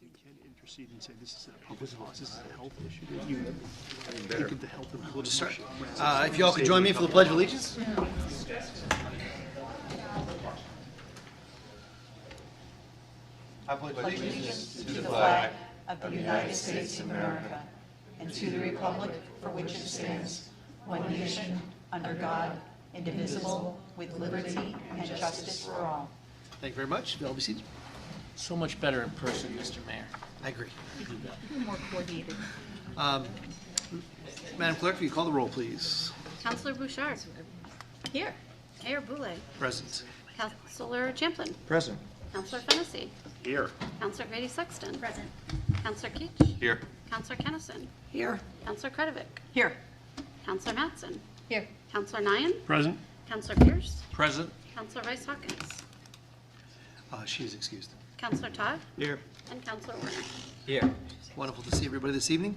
they can intercede and say this is a public policy, this is a health issue. You think of the health of the. We'll just start. If you all could join me for the Pledge of Allegiance. I pledge allegiance to the flag of the United States of America and to the republic for which it stands, one nation, under God, indivisible, with liberty and justice for all. Thank you very much. You'll all be seated. So much better in person, Mr. Mayor. I agree. More coordinated. Madam Clerk, will you call the roll, please? Councilor Bouchard. Here. Mayor Boulay. Present. Councilor Champlin. Present. Councilor Fennessy. Here. Councilor Grady Sexton. Present. Councilor Keach. Here. Councilor Kennison. Here. Councilor Kretovic. Here. Councilor Mattson. Here. Councilor Nyan. Present. Councilor Pierce. Present. Councilor Rice Hawkins. She is excused. Councilor Todd. Here. And Councilor Werner. Here. Wonderful to see everybody this evening.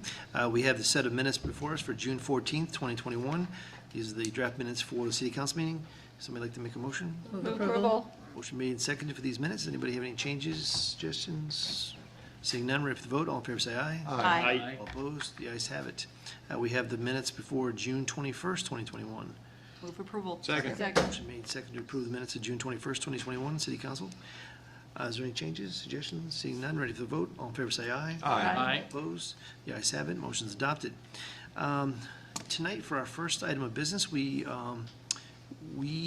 We have the set of minutes before us for June 14th, 2021. These are the draft minutes for the City Council meeting. Somebody like to make a motion? Move approval. Motion made and seconded for these minutes. Anybody have any changes, suggestions? Seeing none, ready for the vote. All in favor say aye. Aye. All opposed? The ayes have it. We have the minutes before June 21st, 2021. Move approval. Second. Motion made and seconded to approve the minutes of June 21st, 2021, City Council. Is there any changes, suggestions? Seeing none, ready for the vote. All in favor say aye. Aye. Opposed? The ayes have it. Motion's adopted. Tonight, for our first item of business, we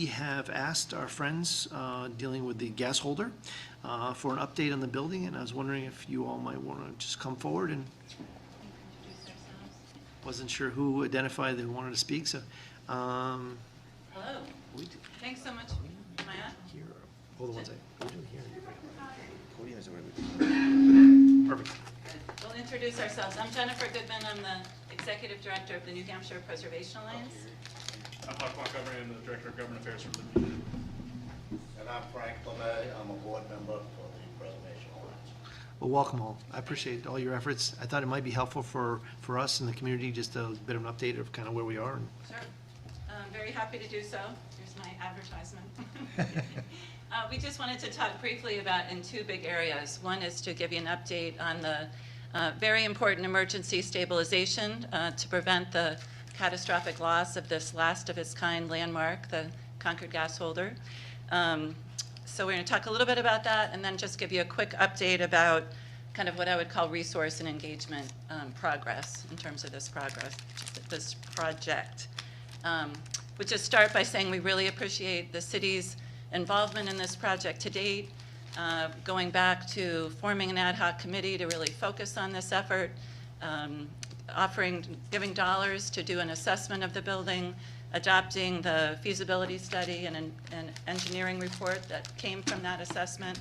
have asked our friends dealing with the gas holder for an update on the building, and I was wondering if you all might want to just come forward and wasn't sure who identified they wanted to speak, so. Hello. We do Thanks so much. Am I on? here. Hold on one second. What are we doing here? Podium is over. Perfect. Good. We'll introduce ourselves. I'm Jennifer Goodman. I'm the Executive Director of the New Hampshire Preservation Alliance. I'm Huck Montgomery. I'm the Director of Government Affairs for the New. And I'm Frank Lemay. I'm a board member for the Preservation Alliance. Well, welcome all. I appreciate all your efforts. I thought it might be helpful for us in the community, just a bit of an update of kind of where we are. Sure. I'm very happy to do so. Here's my advertisement. We just wanted to talk briefly about in two big areas. One is to give you an update on the very important emergency stabilization to prevent the catastrophic loss of this last of its kind landmark, the Concord gas holder. So we're going to talk a little bit about that and then just give you a quick update about kind of what I would call resource and engagement progress in terms of this project. We'll just start by saying we really appreciate the city's involvement in this project to date, going back to forming an ad hoc committee to really focus on this effort, giving dollars to do an assessment of the building, adopting the feasibility study and an engineering report that came from that assessment,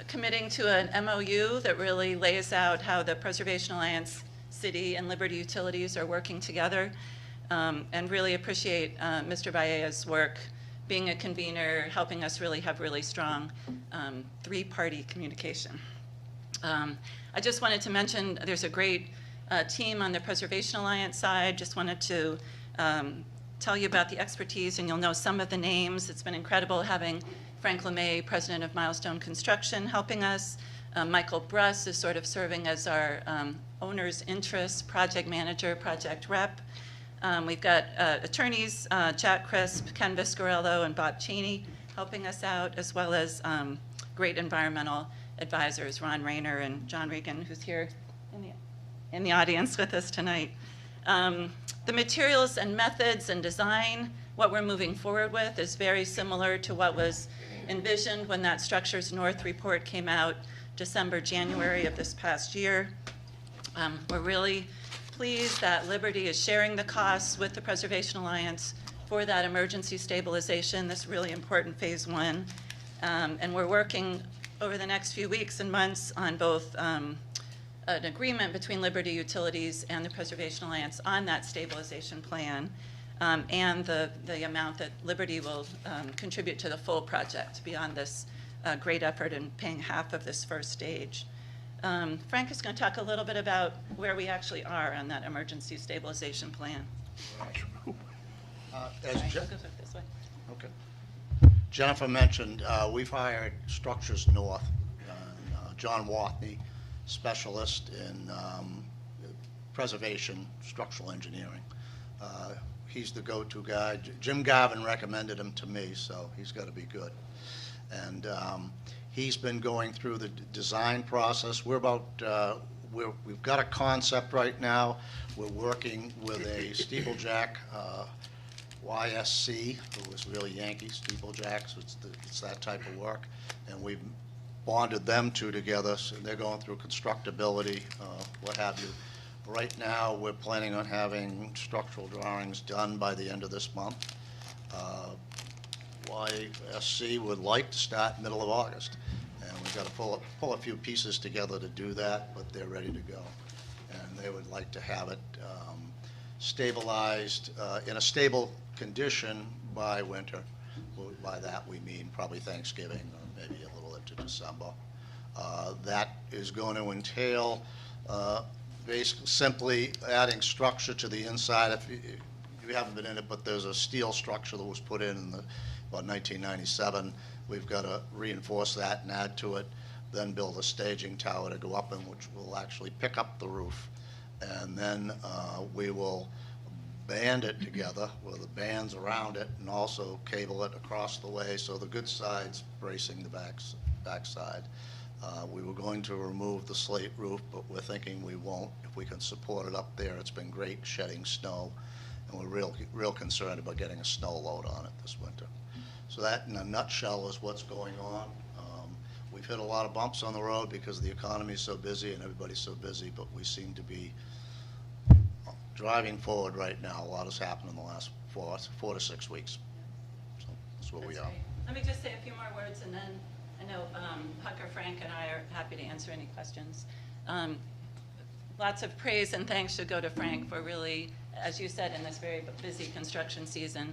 committing to an MOU that really lays out how the Preservation Alliance, City, and Liberty Utilities are working together, and really appreciate Mr. Vallea's work being a convener, helping us really have really strong three-party communication. I just wanted to mention there's a great team on the Preservation Alliance side. Just wanted to tell you about the expertise, and you'll know some of the names. It's been incredible having Frank Lemay, president of Milestone Construction, helping us. Michael Bruss is sort of serving as our owner's interest project manager, project rep. We've got attorneys, Jack Crisp, Ken Viscarello, and Bob Cheney helping us out, as well as great environmental advisors, Ron Rayner and John Regan, who's here in the audience with us tonight. The materials and methods and design, what we're moving forward with, is very similar to what was envisioned when that Structures North report came out December, January of this past year. We're really pleased that Liberty is sharing the costs with the Preservation Alliance for that emergency stabilization, this really important phase one. And we're working over the next few weeks and months on both an agreement between Liberty Utilities and the Preservation Alliance on that stabilization plan, and the amount that Liberty will contribute to the full project beyond this great effort in paying half of this first stage. Frank is going to talk a little bit about where we actually are on that emergency stabilization plan. Jennifer mentioned, we've hired Structures North, John Watney, specialist in preservation structural engineering. He's the go-to guy. Jim Garvin recommended him to me, so he's got to be good. And he's been going through the design process. We've got a concept right now. We're working with a steeplejack, YSC, who is really Yankee steeplejack, so it's that type of work. And we've bonded them two together, so they're going through constructability, what have you. Right now, we're planning on having structural drawings done by the end of this month. YSC would like to start middle of August, and we've got to pull a few pieces together to do that, but they're ready to go. And they would like to have it stabilized in a stable condition by winter. By that we mean probably Thanksgiving or maybe a little into December. That is going to entail basically simply adding structure to the inside. If you haven't been in it, but there's a steel structure that was put in about 1997. We've got to reinforce that and add to it, then build a staging tower to go up in, which will actually pick up the roof. And then we will band it together with the bands around it and also cable it across the way so the good side's bracing the back side. We were going to remove the slate roof, but we're thinking we won't if we can support it up there. It's been great shedding snow, and we're real concerned about getting a snow load on it this winter. So that, in a nutshell, is what's going on. We've hit a lot of bumps on the road because the economy is so busy and everybody's so busy, but we seem to be driving forward right now. A lot has happened in the last 4 to 6 weeks. So that's where we are. Great. Let me just say a few more words, and then I know Huck or Frank and I are happy to answer any questions. Lots of praise and thanks should go to Frank for really, as you said, in this very busy construction season,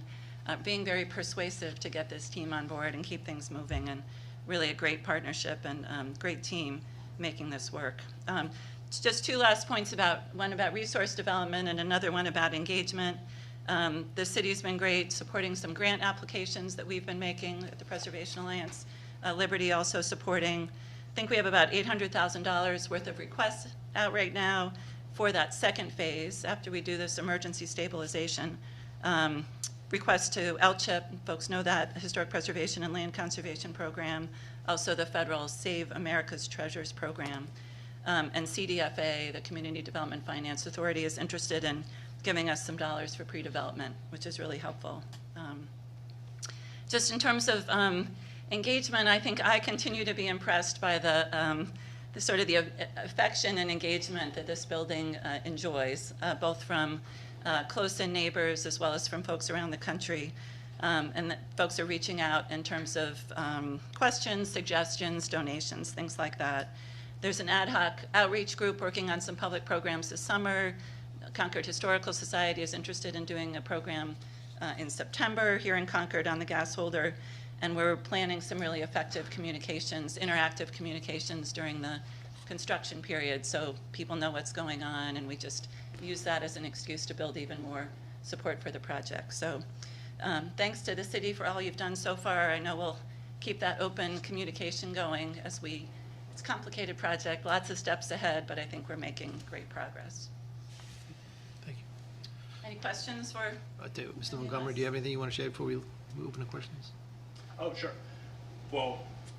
being very persuasive to get this team on board and keep things moving, and really a great partnership and great team making this work. Just two last points, one about resource development and another one about engagement. The city's been great supporting some grant applications that we've been making at the Preservation Alliance. Liberty also supporting, I think we have about $800,000 worth of requests out right now for that second phase after we do this emergency stabilization. Request to LCHIP, folks know that, Historic Preservation and Land Conservation Program, also the federal Save America's Treasures Program. And CDFA, the Community Development Finance Authority, is interested in giving us some dollars for pre-development, which is really helpful. Just in terms of engagement, I think I continue to be impressed by the sort of the affection and engagement that this building enjoys, both from close-in neighbors as well as from folks around the country. And that folks are reaching out in terms of questions, suggestions, donations, things like that. There's an ad hoc outreach group working on some public programs this summer. Concord Historical Society is interested in doing a program in September here in Concord on the gas holder. And we're planning some really effective communications, interactive communications during the construction period so people know what's going on, and we just use that as an excuse to build even more support for the project. So thanks to the city for all you've done so far. I know we'll keep that open communication going as it's a complicated project, lots of steps ahead, but I think we're making great progress. Thank you. Any questions for? Mr. Montgomery, do you have anything you want to share before we open the questions? Oh, sure. Well,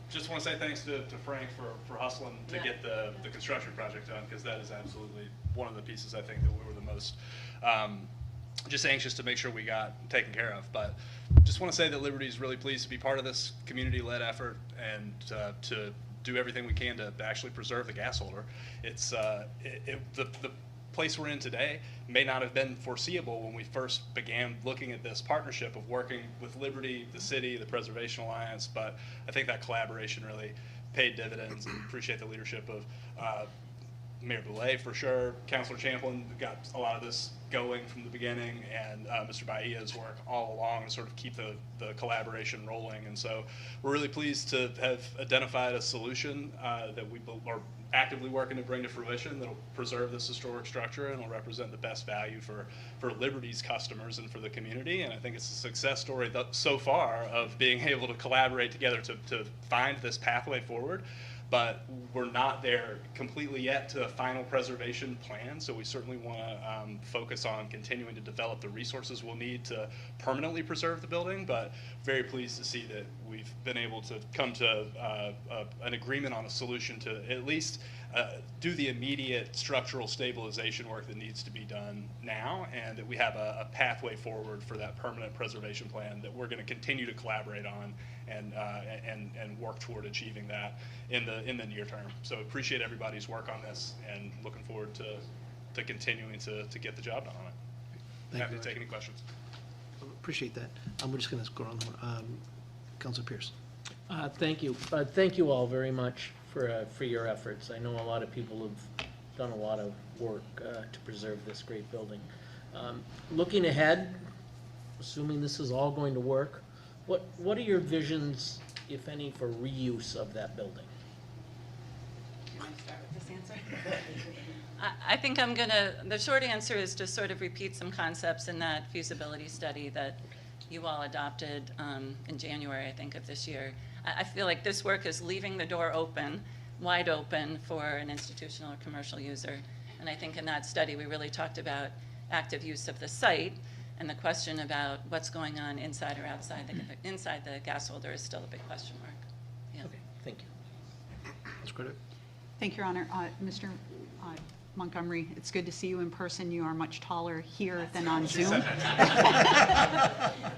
just want to say thanks to Frank for hustling to get the construction project done, because that is absolutely one of the pieces I think that we were the most just anxious to make sure we got taken care of. But just want to say that Liberty is really pleased to be part of this community-led effort and to do everything we can to actually preserve the gas holder. It's the place we're in today may not have been foreseeable when we first began looking at this partnership of working with Liberty, the city, the Preservation Alliance, but I think that collaboration really paid dividends, and appreciate the leadership of Mayor Boulay for sure. Councilor Champlin got a lot of this going from the beginning, and Mr. Bahia's work all along to sort of keep the collaboration rolling. And so we're really pleased to have identified a solution that we are actively working to bring to fruition that'll preserve this historic structure and will represent the best value for Liberty's customers and for the community. And I think it's a success story so far of being able to collaborate together to find this pathway forward. but we're not there completely yet to a final preservation plan, so we certainly want to focus on continuing to develop the resources we'll need to permanently preserve the building, but very pleased to see that we've been able to come to an agreement on a solution to at least do the immediate structural stabilization work that needs to be done now, and that we have a pathway forward for that permanent preservation plan that we're going to continue to collaborate on and work toward achieving that in the near term. So appreciate everybody's work on this, and looking forward to continuing to get the job done on it. Thank Happy you. to take any questions. Appreciate that. We're just going to go on. Councilor Pierce. Thank you. Thank you all very much for your efforts. I know a lot of people have done a lot of work to preserve this great building. Looking ahead, assuming this is all going to work, what are your visions, if any, for reuse of that building? You want to start with this answer? I think the short answer is to sort of repeat some concepts in that feasibility study that you all adopted in January, I think, of this year. I feel like this work is leaving the door open, wide open for an institutional or commercial user. And I think in that study, we really talked about active use of the site, and the question about what's going on inside or outside inside the gas holder is still a big question mark. Yeah. Okay, thank you. Mr. Credit. Thank you, Your Honor. Mr. Montgomery, it's good to see you in person. You are much taller here than on Zoom. I'm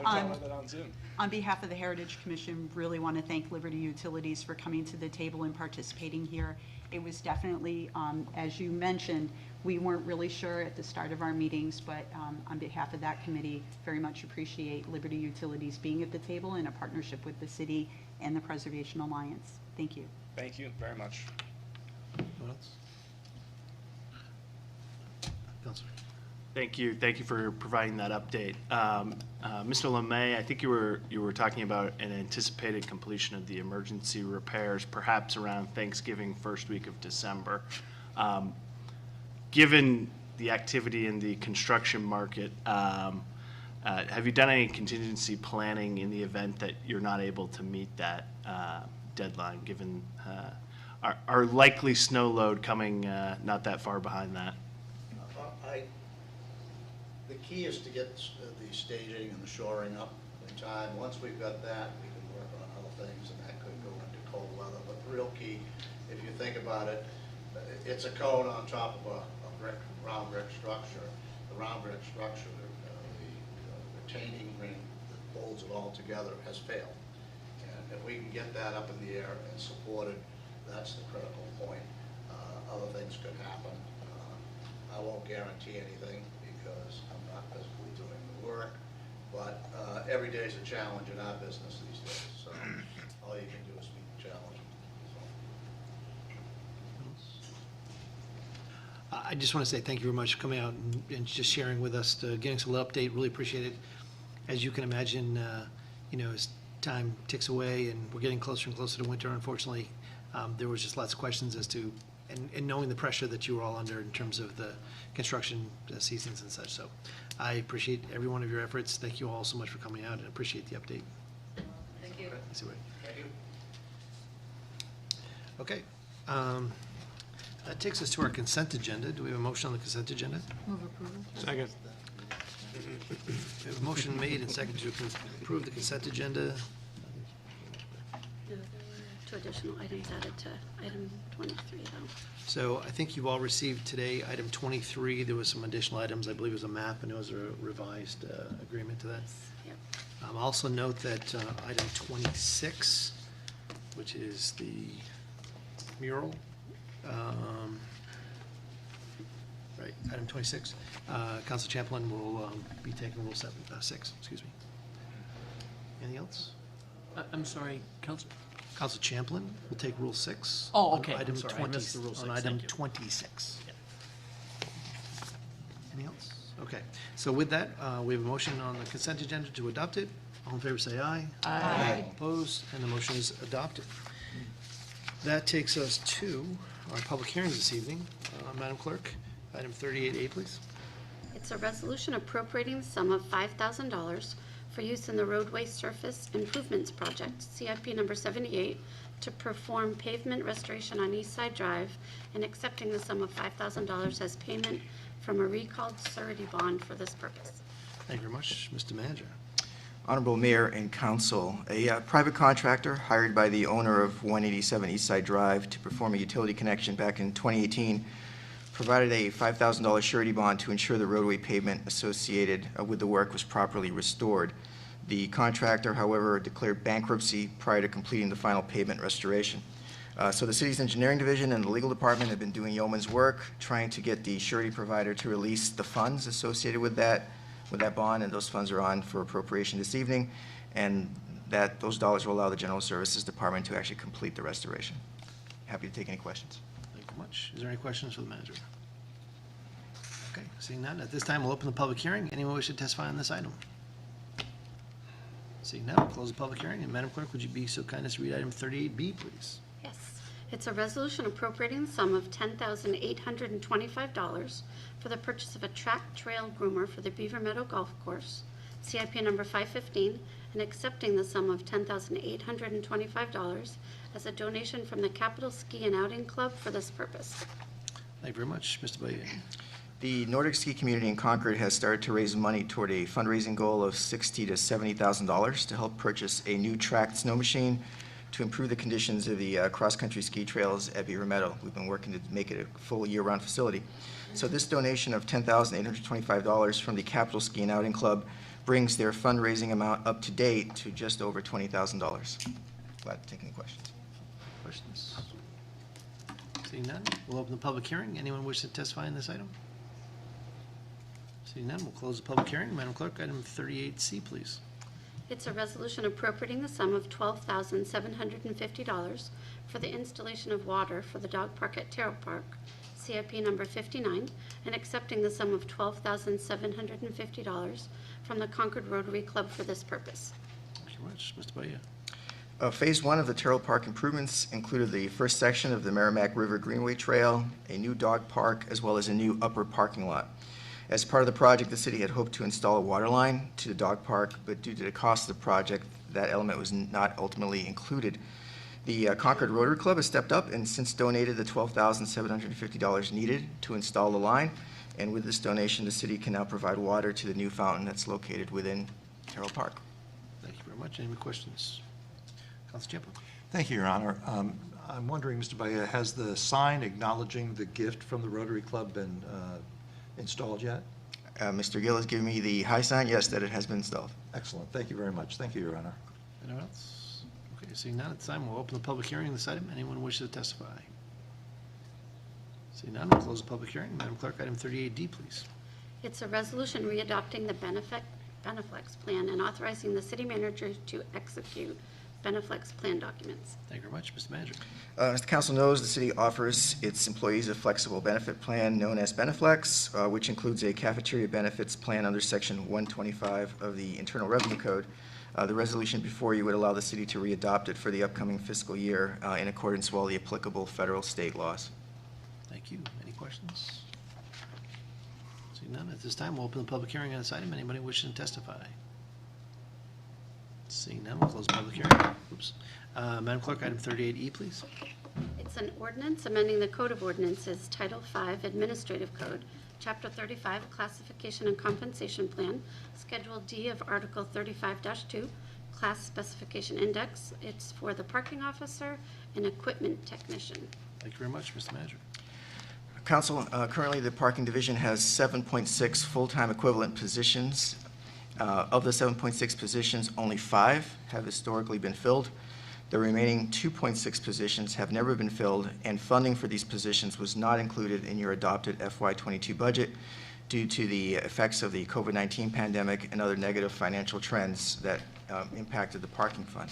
telling that on Zoom. On behalf of the Heritage Commission, really want to thank Liberty Utilities for coming to the table and participating here. It was definitely, as you mentioned, we weren't really sure at the start of our meetings, but on behalf of that committee, very much appreciate Liberty Utilities being at the table in a partnership with the city and the Preservation Alliance. Thank you. Thank you very much. What else? Councilor. Thank you for providing that update. Mr. LeMay, I think you were talking about an anticipated completion of the emergency repairs, perhaps around Thanksgiving, first week of December. Given the activity in the construction market, have you done any contingency planning in the event that you're not able to meet that deadline, given our likely snow load coming not that far behind that? The key is to get the staging and the shoring up in time. Once we've got that, we can work on other things, and that could go into cold weather. But the real key, if you think about it, it's a cone on top of a round brick structure. The round brick structure, the retaining ring that holds it all together has failed. And if we can get that up in the air and supported, that's the critical point. Other things could happen. I won't guarantee anything because I'm not physically doing the work, but every day is a challenge in our business these days, so all you can do is meet the challenge. I just want to say thank you very much for coming out and just sharing with us, getting us a little update. Really appreciate it. As you can imagine, as time ticks away and we're getting closer and closer to winter, unfortunately, there was just lots of questions as to, and knowing the pressure that you were all under in terms of the construction seasons and such. So I appreciate every one of your efforts. Thank you all so much for coming out, and appreciate the update. Thank you. Thank you. Okay. That takes us to our consent agenda. Do we have a motion on the consent agenda? Move approval. Second. We have a motion made and seconded to approve the consent agenda. No, there were 2 additional items added to item 23, though. So I think you've all received today item 23. There was some additional items. I believe it was a map, and it was a revised agreement to that. Yep. Also note that item 26, which is the mural, right, item 26, Council Champlin will be taking Rule 6, excuse me. Anything else? I'm sorry, Council. Council Champlin will take Rule 6. Oh, on okay. I'm Item sorry, I 20, missed the Rule 6. on item Thank you. 26. Anything else? Okay. So with that, we have a motion on the consent agenda to adopt it. All in favor, say aye. Aye. Opposed, and the motion is adopted. That takes us to our public hearings this evening. Madam Clerk, item 38A, please. It's a resolution appropriating the sum of $5,000 for use in the roadway surface improvements project, CIP number 78, to perform pavement restoration on East Side Drive and accepting the sum of $5,000 as payment from a recalled surety bond for this purpose. Thank you very much. Mr. Manager. Honorable Mayor and Council, a private contractor hired by the owner of 187 East Side Drive to perform a utility connection back in 2018 provided a $5,000 surety bond to ensure the roadway pavement associated with the work was properly restored. The contractor, however, declared bankruptcy prior to completing the final pavement restoration. So the city's engineering division and the legal department have been doing yeoman's work trying to get the surety provider to release the funds associated with that bond, and those funds are on for appropriation this evening, and that those dollars will allow the General Services Department to actually complete the restoration. Happy to take any questions. Thank you very much. Is there any questions for the manager? Okay, seeing none, at this time, we'll open the public hearing. Anyone wish to testify on this item? Seeing none, we'll close the public hearing, and Madam Clerk, would you be so kind as to read item 38B, please? Yes, it's a resolution appropriating the sum of $10,825 for the purchase of a track trail groomer for the Beaver Meadow Golf Course, CIP number 515, and accepting the sum of $10,825 as a donation from the Capital Ski and Outing Club for this purpose. Thank you very much. Mr. Baye. The Nordic ski community in Concord has started to raise money toward a fundraising goal of $60,000 to $70,000 to help purchase a new tracked snow machine to improve the conditions of the cross-country ski trails at Beaver Meadow. We've been working to make it a full year-round facility. So this donation of $10,825 from the Capital Ski and Outing Club brings their fundraising amount up to date to just over $20,000. Glad to take any questions. Questions? Seeing none, we'll open the public hearing. Anyone wish to testify on this item? Seeing none, we'll close the public hearing. Madam Clerk, item 38C, please. It's a resolution appropriating the sum of $12,750 for the installation of water for the dog park at Terrell Park, CIP number 59, and accepting the sum of $12,750 from the Concord Rotary Club for this purpose. Thank you very much. Mr. Baye. Phase 1 of the Terrell Park improvements included the first section of the Merrimack River Greenway Trail, a new dog park, as well as a new upper parking lot. As part of the project, the city had hoped to install a water line to the dog park, but due to the cost of the project, that element was not ultimately included. The Concord Rotary Club has stepped up and since donated the $12,750 needed to install the line, and with this donation, the city can now provide water to the new fountain that's located within Terrell Park. Thank you very much. Any more questions? Council Champlin. Thank you, Your Honor. I'm wondering, Mr. Baye, has the sign acknowledging the gift from the Rotary Club been installed yet? Mr. Gill has given me the high sign, yes, that it has been installed. Excellent. Thank you very much. Thank you, Your Honor. Anyone else? Okay, seeing none, at this time, we'll open the public hearing on this item. Anyone wish to testify? Seeing none, we'll close the public hearing. Madam Clerk, item 38D, please. It's a resolution readopting the Beneflex plan and authorizing the city manager to execute Beneflex plan documents. Thank you very much. Mr. Manager. As the council knows, the city offers its employees a flexible benefit plan known as Beneflex, which includes a cafeteria benefits plan under Section 125 of the Internal Revenue Code. The resolution before you would allow the city to readopt it for the upcoming fiscal year in accordance with all the applicable federal state laws. Thank you. Any questions? Seeing none, at this time, we'll open the public hearing on this item. Anybody wishing to testify? Seeing none, we'll close the public hearing. Oops. Madam Clerk, item 38E, please. It's an ordinance amending the Code of Ordinances, Title V, Administrative Code, Chapter 35, Classification and Compensation Plan, Schedule D of Article 35-2, Class Specification Index. It's for the parking officer and equipment technician. Thank you very much, Mr. Manager. Council, currently the parking division has 7.6 full-time equivalent positions. Of the 7.6 positions, only 5 have historically been filled. The remaining 2.6 positions have never been filled, and funding for these positions was not included in your adopted FY22 budget due to the effects of the COVID-19 pandemic and other negative financial trends that impacted the parking fund.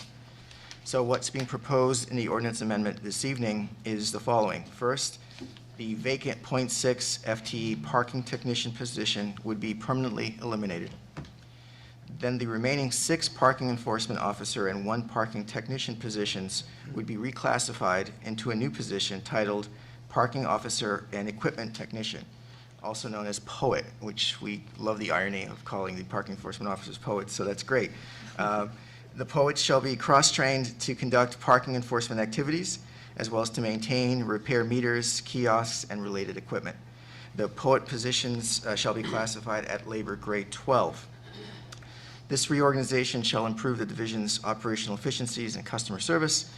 So what's being proposed in the ordinance amendment this evening is the following. First, the vacant .6 FTE parking technician position would be permanently eliminated. Then the remaining 6 parking enforcement officer and 1 parking technician positions would be reclassified into a new position titled Parking Officer and Equipment Technician. also known as POET, which we love the irony of calling the parking enforcement officers poets, so that's great. The POETs shall be cross-trained to conduct parking enforcement activities, as well as to maintain, repair meters, kiosks, and related equipment. The POET positions shall be classified at labor grade 12. This reorganization shall improve the division's operational efficiencies and customer service,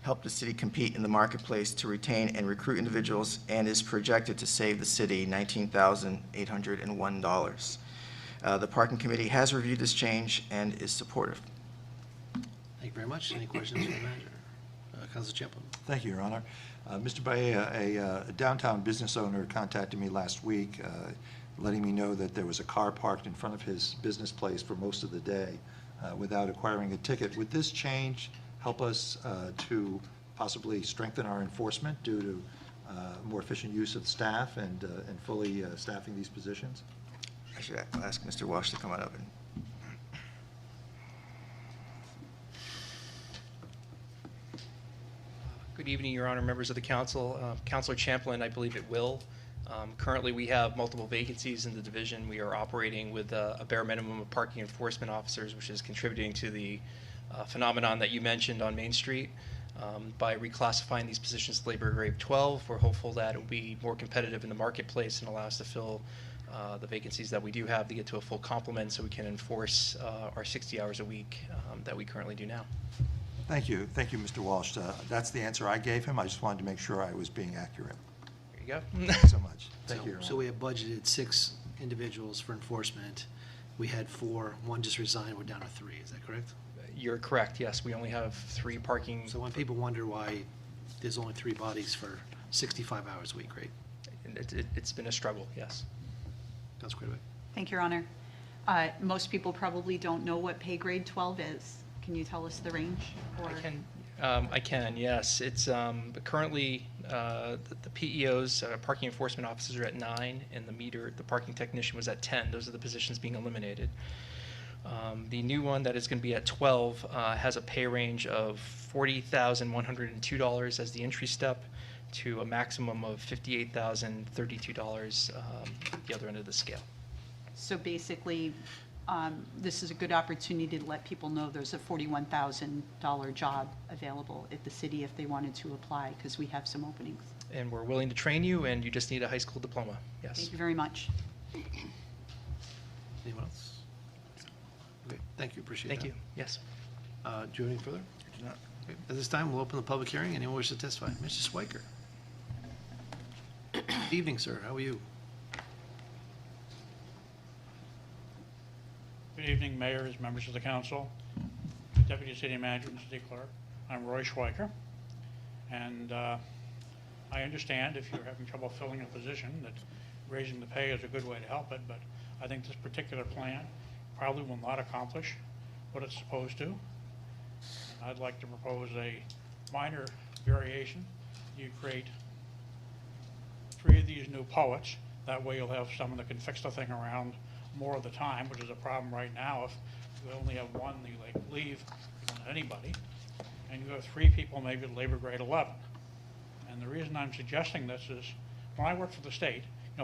help the city compete in the marketplace to retain and recruit individuals, and is projected to save the city $19,801. The Parking Committee has reviewed this change and is supportive. Thank you very much. Any questions for the manager? Council Chaplin. Thank you, Your Honor. Mr. Baea, a downtown business owner contacted me last week, letting me know that there was a car parked in front of his business place for most of the day without acquiring a ticket. Would this change help us to possibly strengthen our enforcement due to more efficient use of staff and fully staffing these positions? I should ask Mr. Walsh to come on up. Good evening, Your Honor, members of the council. Councilor Champlin, I believe it will. Currently, we have multiple vacancies in the division. We are operating with a bare minimum of parking enforcement officers, which is contributing to the phenomenon that you mentioned on Main Street. By reclassifying these positions to labor grade 12, we're hopeful that it will be more competitive in the marketplace and allow us to fill the vacancies that we do have to get to a full complement so we can enforce our 60 hours a week that we currently do now. Thank you, Mr. Walsh. That's the answer I gave him. I just wanted to make sure I was being accurate. There you go. Thank you so much. Thank you, Your So Honor. we have budgeted 6 individuals for enforcement. We had 4, 1 just resigned, we're down to 3, is that correct? You're correct, yes. We only have 3 parking. So when people wonder why there's only 3 bodies for 65 hours a week, right? It's been a struggle, yes. That's great. Thank you, Your Honor. Most people probably don't know what pay grade 12 is. Can you tell us the range? Or I can, yes. It's currently the PEOs, parking enforcement officers, are at 9, and the parking technician was at 10. Those are the positions being eliminated. The new one that is going to be at 12 has a pay range of $40,102 as the entry step to a maximum of $58,032 the other end of the scale. So basically, this is a good opportunity to let people know there's a $41,000 job available at the city if they wanted to apply, because we have some openings. And we're willing to train you, and you just need a high school diploma, yes. Thank you very much. Anyone else? Okay, thank you, appreciate that. Thank you, yes. Do you have any further? I do not. Okay, at this time, we'll open the public hearing. Anyone wish to testify? Mr. Swiker. Good evening, sir. How are you? Good evening, mayors, members of the council, deputy city manager and city clerk. I'm Roy Schweiker, and I understand if you're having trouble filling a position that raising the pay is a good way to help it, but I think this particular plan probably will not accomplish what it's supposed to. I'd like to propose a minor variation. You create 3 of these new poets. That way you'll have someone that can fix the thing around more of the time, which is a problem right now. If you only have 1, you leave, you don't have anybody. And you have 3 people maybe at labor grade 11. And the reason I'm suggesting this is, when I worked for the state,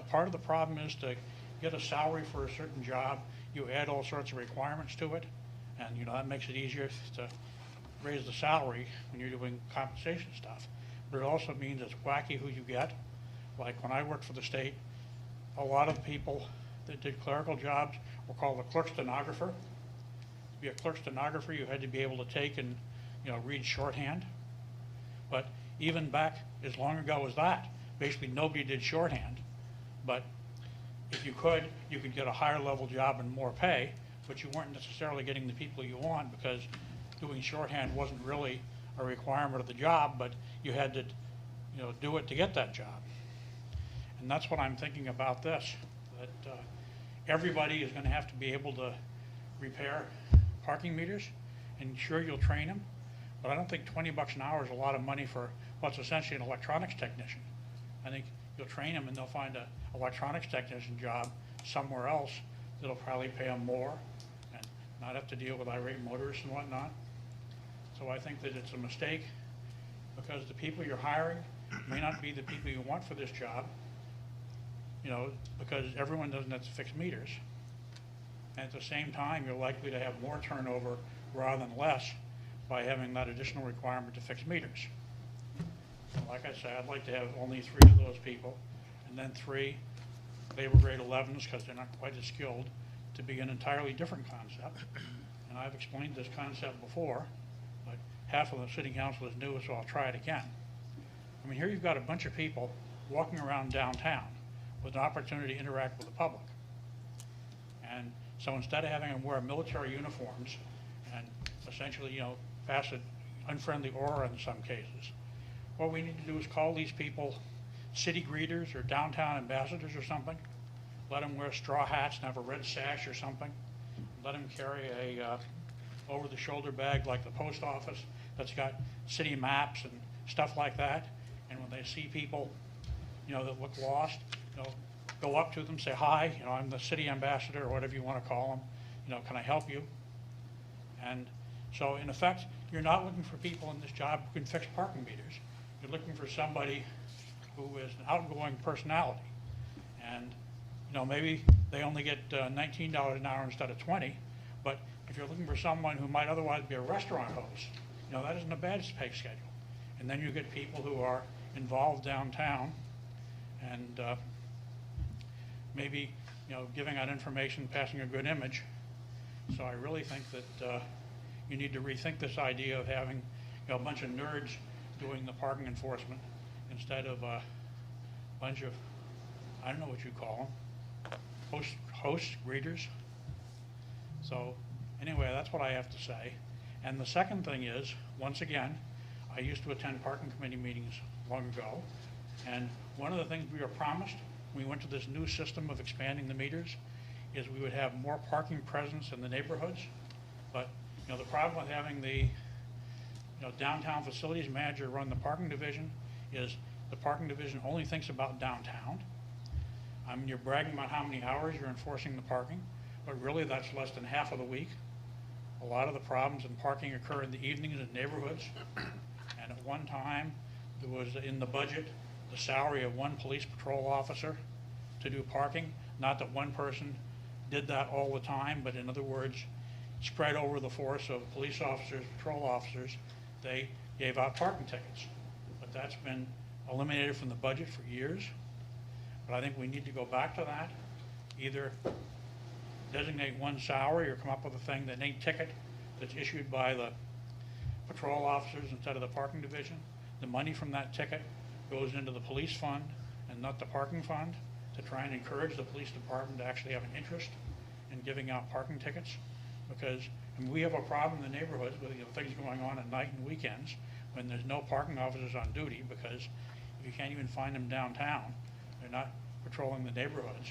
part of the problem is to get a salary for a certain job, you add all sorts of requirements to it, and that makes it easier to raise the salary when you're doing compensation stuff. But it also means it's wacky who you get. Like when I worked for the state, a lot of the people that did clerical jobs were called a clerk stenographer. To be a clerk stenographer, you had to be able to take and read shorthand. But even back as long ago as that, basically nobody did shorthand. But if you could get a higher level job and more pay, but you weren't necessarily getting the people you want because doing shorthand wasn't really a requirement of the job, but you had to do it to get that job. And that's what I'm thinking about this, that everybody is going to have to be able to repair parking meters, and sure, you'll train them, but I don't think $20 an hour is a lot of money for what's essentially an electronics technician. I think you'll train them and they'll find an electronics technician job somewhere else that'll probably pay them more and not have to deal with irate motorists and whatnot. So I think that it's a mistake because the people you're hiring may not be the people you want for this job. you know, because everyone doesn't have to fix meters. And at the same time, you're likely to have more turnover rather than less by having that additional requirement to fix meters. So like I said, I'd like to have only 3 of those people, and then 3 labor grade 11s, because they're not quite as skilled, to be an entirely different concept. And I've explained this concept before, but half of the city council is new, so I'll try it again. I mean, here you've got a bunch of people walking around downtown with an opportunity to interact with the public. And so instead of having them wear military uniforms and essentially, you know, pass an unfriendly aura in some cases, what we need to do is call these people city greeters or downtown ambassadors or something. Let them wear straw hats and have a red sash or something. Let them carry a over-the-shoulder bag like the post office that's got city maps and stuff like that. And when they see people, you know, that look lost, you know, go up to them, say, hi, you know, I'm the city ambassador or whatever you want to call them. You know, can I help you? And so in effect, you're not looking for people in this job who can fix parking meters. You're looking for somebody who is an outgoing personality. And, you know, maybe they only get $19 an hour instead of $20, but if you're looking for someone who might otherwise be a restaurant host, you know, that isn't a bad pay schedule. And then you get people who are involved downtown and maybe, you know, giving out information, passing a good image. So I really think that you need to rethink this idea of having, you know, a bunch of nerds doing the parking enforcement instead of a bunch of, I don't know what you call them, hosts, greeters. So anyway, that's what I have to say. And the second thing is, once again, I used to attend parking committee meetings long ago, and one of the things we were promised when we went to this new system of expanding the meters is we would have more parking presence in the neighborhoods. But, you know, the problem with having the, you know, downtown facilities manager run the parking division is the parking division only thinks about downtown. I mean, you're bragging about how many hours you're enforcing the parking, but really that's less than half of the week. A lot of the problems in parking occur in the evenings in neighborhoods. And at one time, there was in the budget the salary of 1 police patrol officer to do parking. Not that one person did that all the time, but in other words, spread over the force of police officers, patrol officers, they gave out parking tickets. But that's been eliminated from the budget for years. But I think we need to go back to that, either designate one salary or come up with a thing, that a ticket that's issued by the patrol officers instead of the parking division. The money from that ticket goes into the police fund and not the parking fund, to try and encourage the police department to actually have an interest in giving out parking tickets. Because I mean, we have a problem in the neighborhoods with, you know, things going on at night and weekends when there's no parking officers on duty, because if you can't even find them downtown, they're not patrolling the neighborhoods.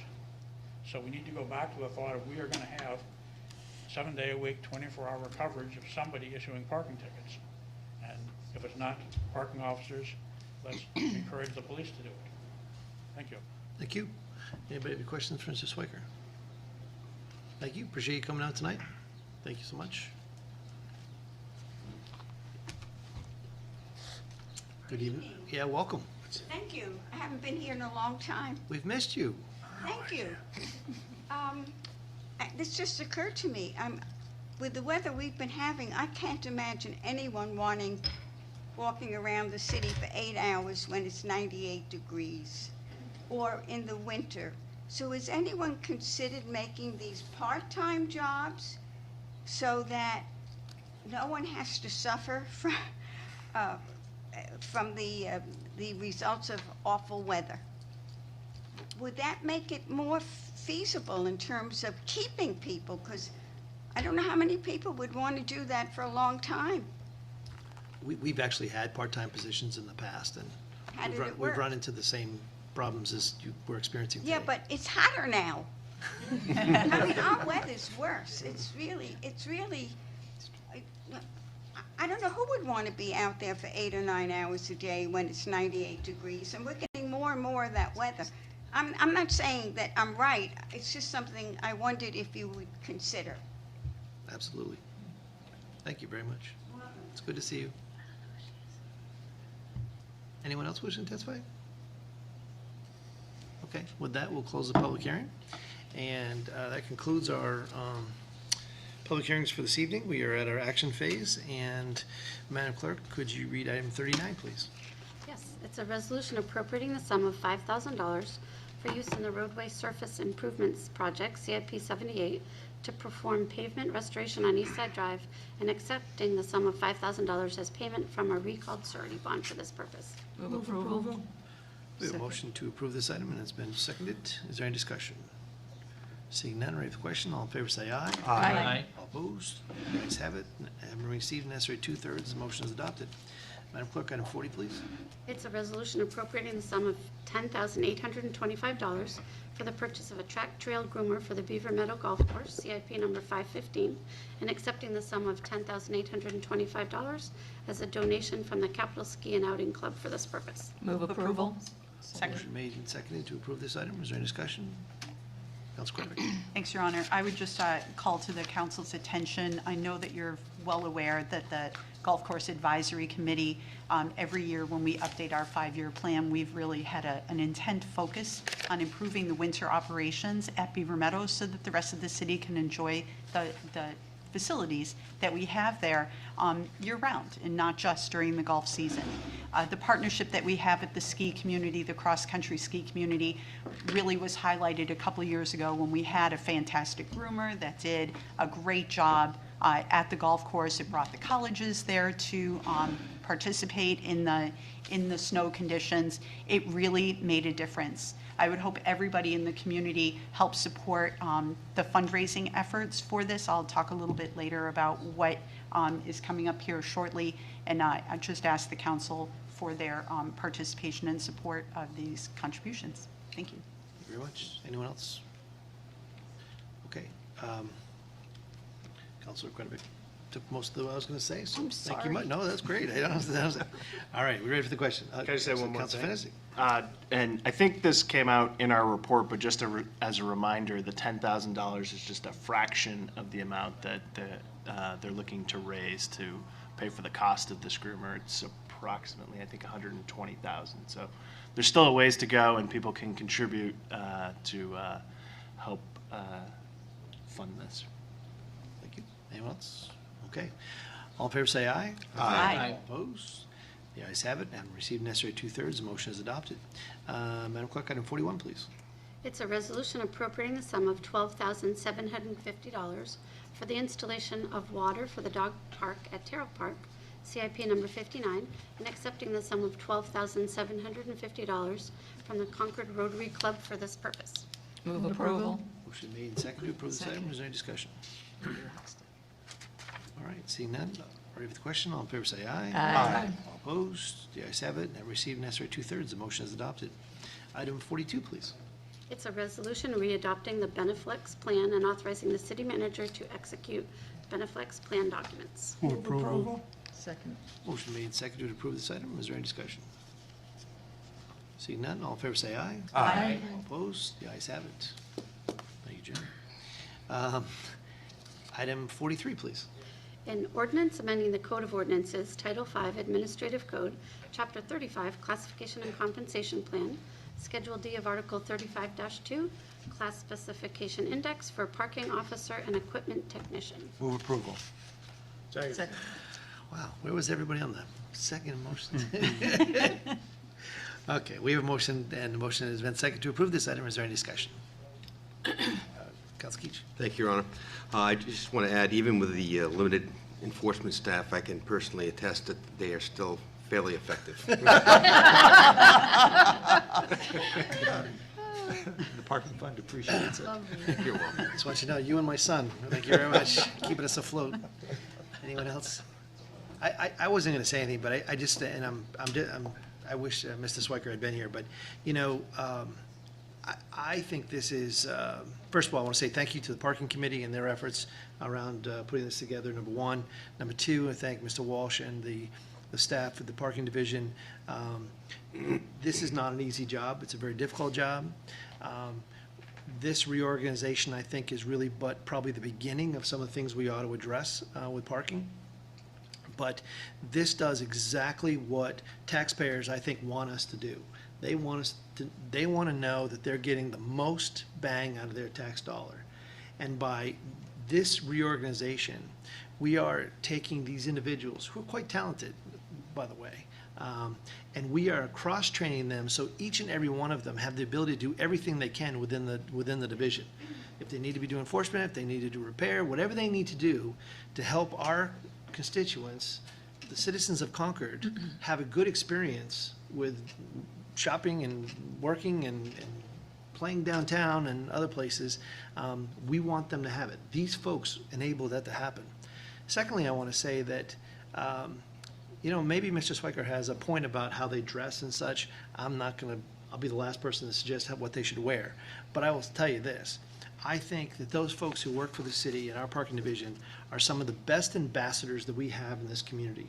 So we need to go back to the thought of we are going to have 7-day-a-week, 24-hour coverage of somebody issuing parking tickets. And if it's not parking officers, let's encourage the police to do it. Thank you. Thank you. Anybody have any questions for Mr. Swiker? Thank you. Appreciate you coming out tonight. Thank you so much. Good evening. Yeah, welcome. Thank you. I haven't been here in a long time. We've missed you. Thank you. This just occurred to me. With the weather we've been having, I can't imagine anyone walking around the city for 8 hours when it's 98 degrees, or in the winter. So has anyone considered making these part-time jobs so that no one has to suffer from the results of awful weather? Would that make it more feasible in terms of keeping people? Because I don't know how many people would want to do that for a long time. We've actually had part-time positions in the past, and How did it work? we've run into the same problems as we're experiencing today. Yeah, but it's hotter now. I mean, our weather's worse. It's really, I don't know who would want to be out there for 8 or 9 hours a day when it's 98 degrees, and we're getting more and more of that weather. I'm not saying that I'm right. It's just something I wondered if you would consider. Absolutely. Thank you very much. It's good to see you. Anyone else wishing to testify? Okay, with that, we'll close the public hearing. And that concludes our public hearings for this evening. We are at our action phase. And Madam Clerk, could you read item 39, please? Yes, it's a resolution appropriating the sum of $5,000 for use in the roadway surface improvements project, CIP 78, to perform pavement restoration on East Side Drive and accepting the sum of $5,000 as payment from a recalled surety bond for this purpose. Move approval. We have a motion to approve this item, and it's been seconded. Is there any discussion? Seeing none, ready for the question. All in favor, say aye. Aye. All opposed? The ayes have it. Having received necessary two-thirds, the motion is adopted. Madam Clerk, item 40, please. It's a resolution appropriating the sum of $10,825 for the purchase of a track trail groomer for the Beaver Meadow Golf Course, CIP number 515, and accepting the sum of $10,825 as a donation from the Capital Ski and Outing Club for this purpose. Move approval. Motion made and seconded to approve this item. Is there any discussion? Council Clerk. Thanks, Your Honor. I would just call to the council's attention, I know that you're well aware that the Golf Course Advisory Committee, every year when we update our 5-year plan, we've really had an intent focus on improving the winter operations at Beaver Meadows so that the rest of the city can enjoy the facilities that we have there year-round and not just during the golf season. The partnership that we have with the ski community, the cross-country ski community, really was highlighted a couple of years ago when we had a fantastic groomer that did a great job at the golf course. It brought the colleges there to participate in the snow conditions. It really made a difference. I would hope everybody in the community helps support the fundraising efforts for this. I'll talk a little bit later about what is coming up here shortly, and I just ask the council for their participation and support of these contributions. Thank you. Thank you very much. Anyone else? Okay. Councilor Quenneville took most of what I was going to say, so I'm thank you sorry. much. No, that's great. All right, we ready for the question? Can I just say one more Councilor thing? Fennessy. And I think this came out in our report, but just as a reminder, the $10,000 is just a fraction of the amount that they're looking to raise to pay for the cost of this groomer. It's approximately, I think, $120,000. So there's still a ways to go, and people can contribute to help fund this. Thank you. Anyone else? Okay. All in favor, say aye. Aye. All opposed? The ayes have it. Having received necessary two-thirds, the motion is adopted. Madam Clerk, item 41, please. It's a resolution appropriating the sum of $12,750 for the installation of water for the dog park at Terrell Park, CIP number 59, and accepting the sum of $12,750 from the Concord Rotary Club for this purpose. Move approval. Motion made and seconded to approve this item. Is there any discussion? All right, seeing none, ready for the question. All in favor, say aye. Aye. All opposed? The ayes have it. Have received necessary two-thirds. The motion is adopted. Item 42, please. It's a resolution readopting the Beneflex plan and authorizing the city manager to execute Beneflex plan documents. Move approval. Second. Motion made and seconded to approve this item. Is there any discussion? Seeing none, all in favor, say aye. Aye. All opposed? The ayes have it. Thank you, Jim. Item 43, please. An ordinance amending the Code of Ordinances, Title V Administrative Code, Chapter 35, Classification and Compensation Plan, Schedule D of Article 35-2, Class Specification Index for Parking Officer and Equipment Technician. Move approval. Second. Wow, where was everybody on the second motion? Okay, we have a motion, and the motion has been seconded to approve this item. Is there any discussion? Council Keach. Thank you, Your Honor. I just want to add, even with the limited enforcement staff, I can personally attest that they are still fairly effective. The parking fund appreciates it. You're welcome. Just want you to know, you and my son, thank you very much, keeping us afloat. Anyone else? I wasn't going to say anything, but I just, and I wish Mr. Swiker had been here, but, you know, I think this is, first of all, I want to say thank you to the Parking Committee and their efforts around putting this together, number one. Number two, I thank Mr. Walsh and the staff of the Parking Division. This is not an easy job. It's a very difficult job. This reorganization, I think, is really but probably the beginning of some of the things we ought to address with parking. But this does exactly what taxpayers, I think, want us to do. They want to know that they're getting the most bang out of their tax dollar. And by this reorganization, we are taking these individuals, who are quite talented, by the way, and we are cross-training them so each and every one of them have the ability to do everything they can within the division. If they need to be doing enforcement, if they need to do repair, whatever they need to do to help our constituents, the citizens of Concord, have a good experience with shopping and working and playing downtown and other places, we want them to have it. These folks enable that to happen. Secondly, I want to say that, maybe Mr. Swiker has a point about how they dress and such. I'll be the last person to suggest what they should wear. But I will tell you this. I think that those folks who work for the city in our parking division are some of the best ambassadors that we have in this community.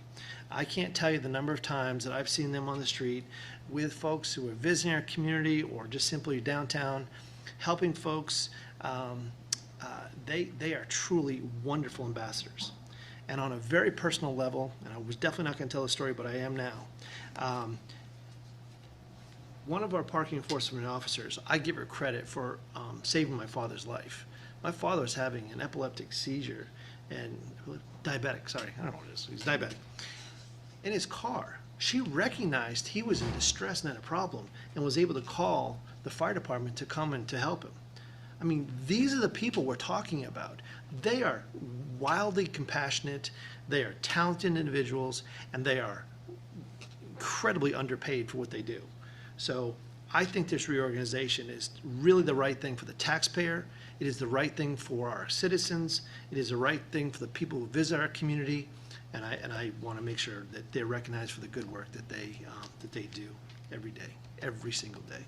I can't tell you the number of times that I've seen them on the street with folks who are visiting our community or just simply downtown, helping folks. They are truly wonderful ambassadors. And on a very personal level, and I was definitely not going to tell a story, but I am now. One of our parking enforcement officers, I give her credit for saving my father's life. My father was having an epileptic seizure and diabetic, sorry, I don't know what it is, he's diabetic. In his car, she recognized he was in distress and had a problem and was able to call the fire department to come and to help him. I mean, these are the people we're talking about. They are wildly compassionate, they are talented individuals, and they are incredibly underpaid for what they do. So I think this reorganization is really the right thing for the taxpayer. It is the right thing for our citizens. It is the right thing for the people who visit our community. And I want to make sure that they're recognized for the good work that they do every day, every single day.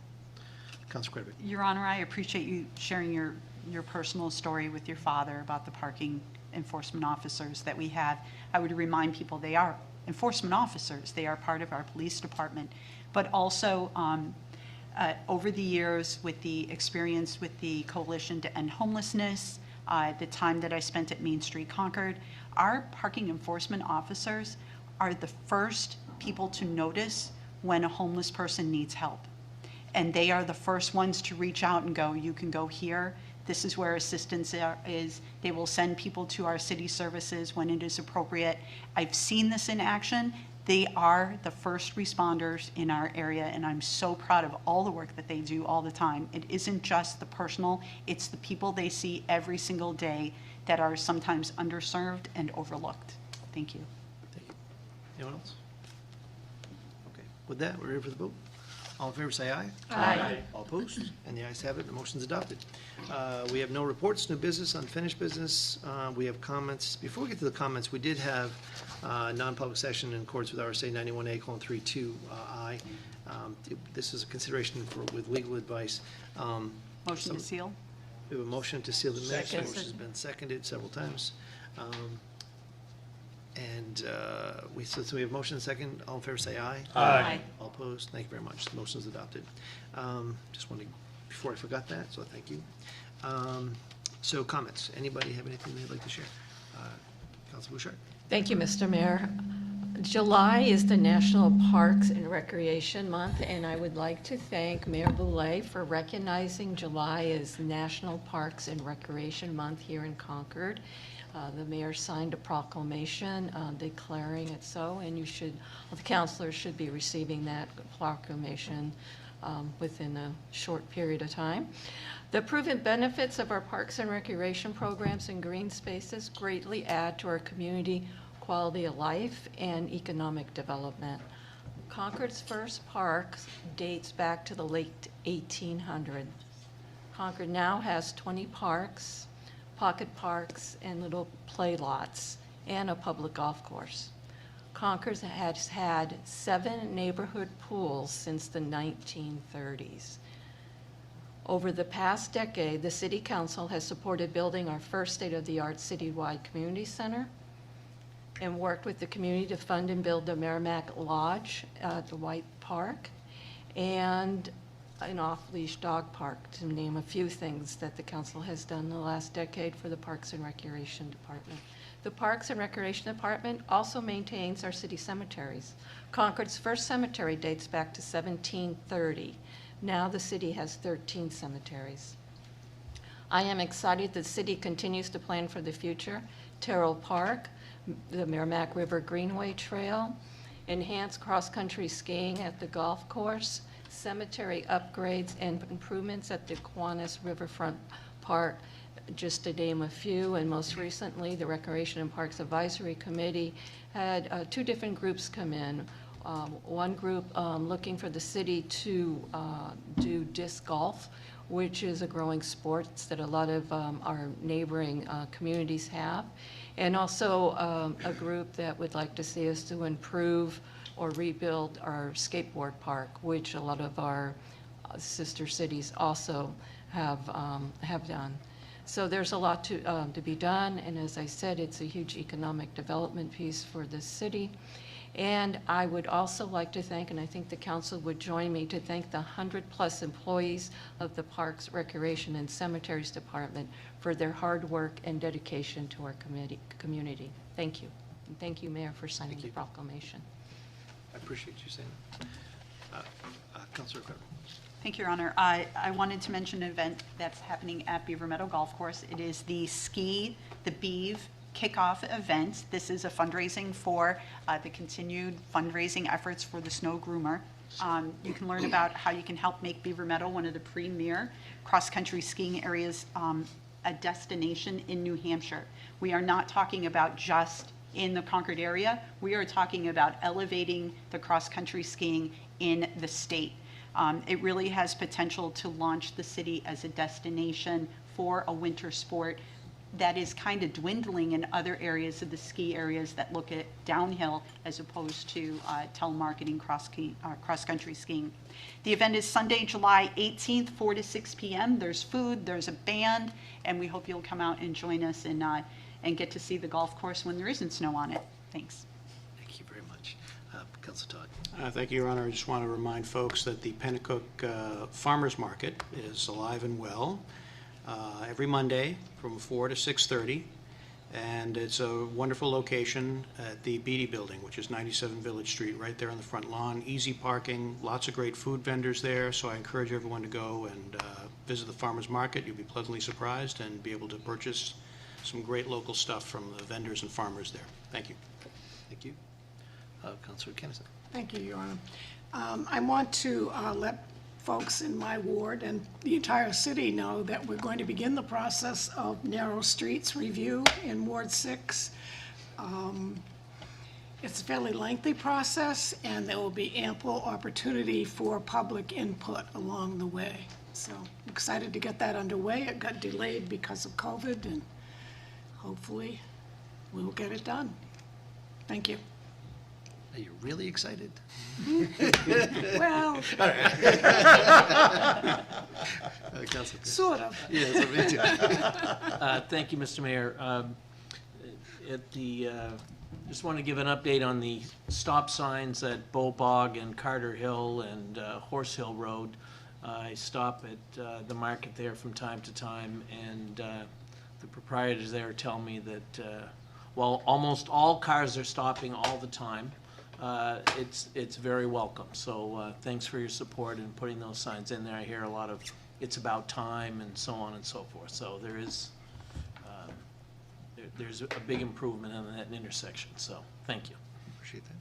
Councilor Cravitt. Your Honor, I appreciate you sharing your personal story with your father about the parking enforcement officers that we have. I would remind people they are enforcement officers. They are part of our police department. But also, over the years, with the experience with the Coalition to End Homelessness, the time that I spent at Main Street Concord, our parking enforcement officers are the first people to notice when a homeless person needs help. And they are the first ones to reach out and go, you can go here. This is where assistance is. They will send people to our city services when it is appropriate. I've seen this in action. They are the first responders in our area, and I'm so proud of all the work that they do all the time. It isn't just the personal, it's the people they see every single day that are sometimes underserved and overlooked. Thank you. Thank you. Anyone else? Okay, with that, we're ready for the vote. All in favor, say aye. Aye. All opposed? And the ayes have it, the motion's adopted. We have no reports, new business, unfinished business. We have comments. Before we get to the comments, we did have non-public session in accordance with RSA 91A:32I. This is a consideration with legal advice. Motion to seal? We have a motion to seal the minutes, Second. which has been seconded several times. So we have motion and second. All in favor, say aye. Aye. All opposed? Thank you very much. The motion is adopted. Just wanted, before I forgot that, so thank you. So comments. Anybody have anything they'd like to share? Councilor Bouchard. Thank you, Mr. Mayor. July is the National Parks and Recreation Month, and I would like to thank Mayor Boulay for recognizing July as National Parks and Recreation Month here in Concord. The mayor signed a proclamation declaring it so, and the councilors should be receiving that proclamation within a short period of time. The proven benefits of our parks and recreation programs and green spaces greatly add to our community quality of life and economic development. Concord's first park dates back to the late 1800s. Concord now has 20 parks, pocket parks, and little play lots, and a public golf course. Concord has had 7 neighborhood pools since the 1930s. Over the past decade, the City Council has supported building our first state-of-the-art citywide community center and worked with the community to fund and build the Merrimack Lodge at the White Park and an off-leash dog park, to name a few things that the council has done in the last decade for the Parks and Recreation Department. The Parks and Recreation Department also maintains our city cemeteries. Concord's first cemetery dates back to 1730. Now the city has 13 cemeteries. I am excited the city continues to plan for the future. Terrell Park, the Merrimack River Greenway Trail, enhanced cross-country skiing at the golf course, cemetery upgrades and improvements at the Kiwanis Riverfront Park, just to name a few. And most recently, the Recreation and Parks Advisory Committee had 2 different groups come in. One group looking for the city to do disc golf, which is a growing sport that a lot of our neighboring communities have. And also a group that would like to see us to improve or rebuild our skateboard park, which a lot of our sister cities also have done. So there's a lot to be done, and as I said, it's a huge economic development piece for this city. And I would also like to thank, and I think the council would join me, to thank the 100+ employees of the Parks, Recreation, and Cemeteries Department for their hard work and dedication to our community. Thank you. And thank you, Mayor, for signing the proclamation. I appreciate you saying that. Councilor Craig. Thank you, Your Honor. I wanted to mention an event that's happening at Beaver Meadow Golf Course. It is the Beav kickoff event. This is a fundraising for the continued fundraising efforts for the snow groomer. You can learn about how you can help make Beaver Meadow one of the premier cross-country skiing areas, a destination in New Hampshire. We are not talking about just in the Concord area. We are talking about elevating the cross-country skiing in the state. It really has potential to launch the city as a destination for a winter sport that is kind of dwindling in other areas of the ski areas that look at downhill as opposed to telemarketing cross-country skiing. The event is Sunday, July 18th, 4 to 6 p.m. There's food, there's a band, and we hope you'll come out and join us and get to see the golf course when there isn't snow on it. Thanks. Thank you very much. Councilor Todd. Thank you, Your Honor. I just want to remind folks that the Penacook Farmers Market is alive and well every Monday from 4 to 6:30, and it's a wonderful location at the Beatty Building, which is 97 Village Street, right there on the front lawn. Easy parking, lots of great food vendors there, so I encourage everyone to go and visit the farmers market. You'll be pleasantly surprised and be able to purchase some great local stuff from the vendors and farmers there. Thank you. Thank you. Councilor Kennison. Thank you, Your Honor. I want to let folks in my ward and the entire city know that we're going to begin the process of narrow streets review in Ward 6. It's a fairly lengthy process, and there will be ample opportunity for public input along the way. So I'm excited to get that underway. It got delayed because of COVID, and hopefully we will get it done. Thank you. Are you really excited? Well, sort of. Yeah, so me too. Thank you, Mr. Mayor. Just want to give an update on the stop signs at Bull Bog and Carter Hill and Horse Hill Road. I stop at the market there from time to time, and the proprietors there tell me that while almost all cars are stopping all the time, it's very welcome. So thanks for your support in putting those signs in there. I hear a lot of it's about time and so on and so forth. So there's a big improvement in that intersection. So thank you. Appreciate that.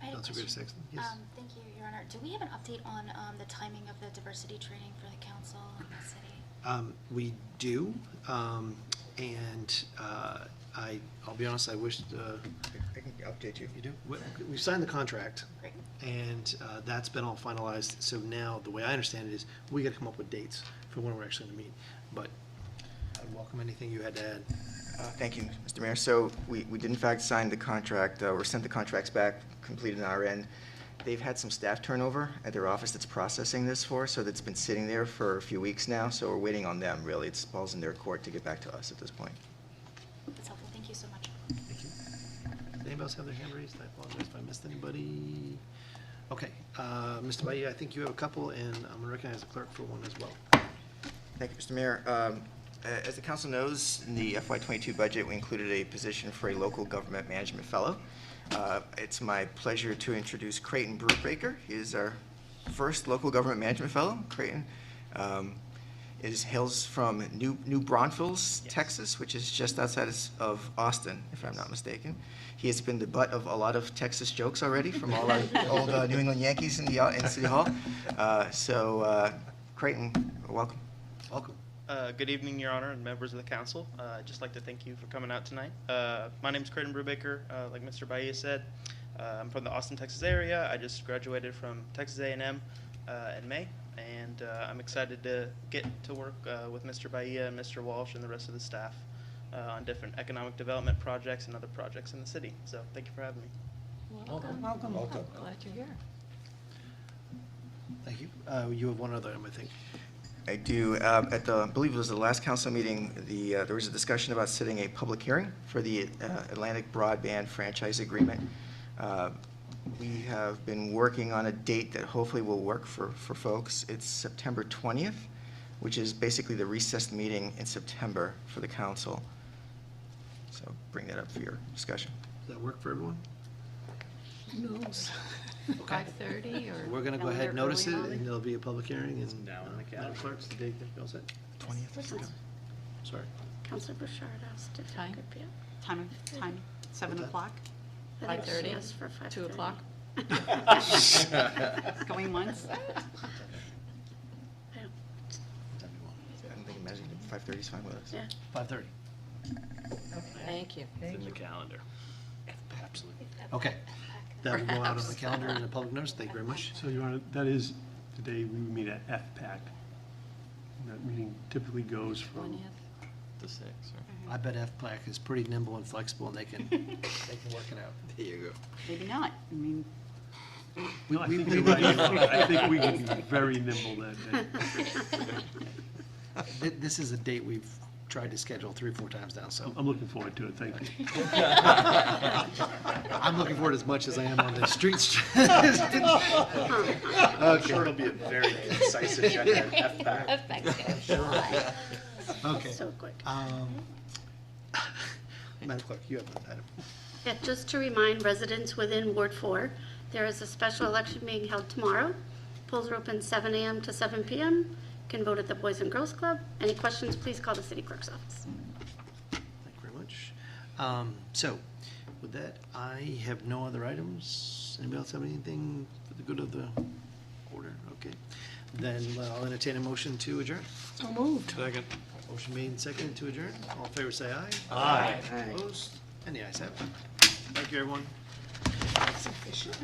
I had a Councilor question. Yes. Thank you, Your Honor. Do we have an update on the timing of the diversity training for the council and the city? We do, and I'll be honest, I wish... I can update you. You do? We've signed the contract, Great. and that's been all finalized. So now, the way I understand it is, we got to come up with dates for when we're actually going to meet. But I'd welcome anything you had to add. Thank you, Mr. Mayor. So we did in fact sign the contract, or sent the contracts back, completed on our end. They've had some staff turnover at their office that's processing this for us, so that's been sitting there for a few weeks now, so we're waiting on them, really. It falls in their court to get back to us at this point. That's helpful. Thank you so much. Thank you. Does anybody else have their hand raised? I apologize if I missed anybody. Okay, Mr. Bailey, I think you have a couple, and I'm going to recognize the clerk for one as well. Thank you, Mr. Mayor. As the council knows, in the FY22 budget, we included a position for a local government management fellow. It's my pleasure to introduce Creighton Brubaker. He is our first local government management fellow. Creighton hails from New Braunfels, Texas, which is just outside of Austin, if I'm not mistaken. He has been the butt of a lot of Texas jokes already from all our old New England Yankees in City Hall. Creighton, welcome. Welcome. Good evening, Your Honor, and members of the council. I'd just like to thank you for coming out tonight. My name is Creighton Brubaker. Like Mr. Bahia said, I'm from the Austin, Texas area. I just graduated from Texas A&M in May, and I'm excited to get to work with Mr. Bahia and Mr. Walsh and the rest of the staff on different economic development projects and other projects in the city. So thank you for having me. Welcome. Welcome. Glad you're here. Thank you. You have one other item, I think. I do. At the, I believe it was the last council meeting, there was a discussion about setting a public hearing for the Atlantic Broadband franchise agreement. We have been working on a date that hopefully will work for folks. It's September 20th, which is basically the recessed meeting in September for the council. So bring that up for your discussion. Does that work for everyone? Who knows? 5:30 or? We're going to go ahead and another notice it, early and there'll be a public hearing. It's now on the calendar. Clerk's the date that goes set? 20th. Sorry. Counselor Bouchard asked if Time? it could be at Time, 7 o'clock? I think 5:30? she asked for 5:30. 2 o'clock? Going once? I don't think imagine 5:30 is fine with us. Yeah. 5:30. Thank you. It's in the calendar. Absolutely. Okay. That will go out on the calendar in a public notice. Thank you very much. So, Your Honor, that is the day we meet at FPAC. That meeting typically goes from 20th. The 6th, I bet FPLAC is pretty nimble and flexible, and they can work it out. There you go. Maybe not. I mean, Well, I think you're right, Your Honor. I think we can be very nimble that day. This is a date we've tried to schedule 3 or 4 times now, so. I'm looking forward to it, thank you. I'm looking forward as much as I am on the streets. I'm sure it'll be a very concise agenda at FPAC. Okay. So quick. Madam Clerk, you have an item. Yeah, just to remind residents within Ward 4, there is a special election being held tomorrow. Polls are open 7 a.m. to 7 p.m. You can vote at the Boys and Girls Club. Any questions, please call the city clerk's office. Thank you very much. So, with that, I have no other items. Anybody else have anything for the good of the order? Okay. Then I'll entertain a motion to adjourn. So moved. Second. Motion made and seconded to adjourn. All in favor, say aye. Aye. Opposed? And the ayes have it. Thank you, everyone. Sufficient.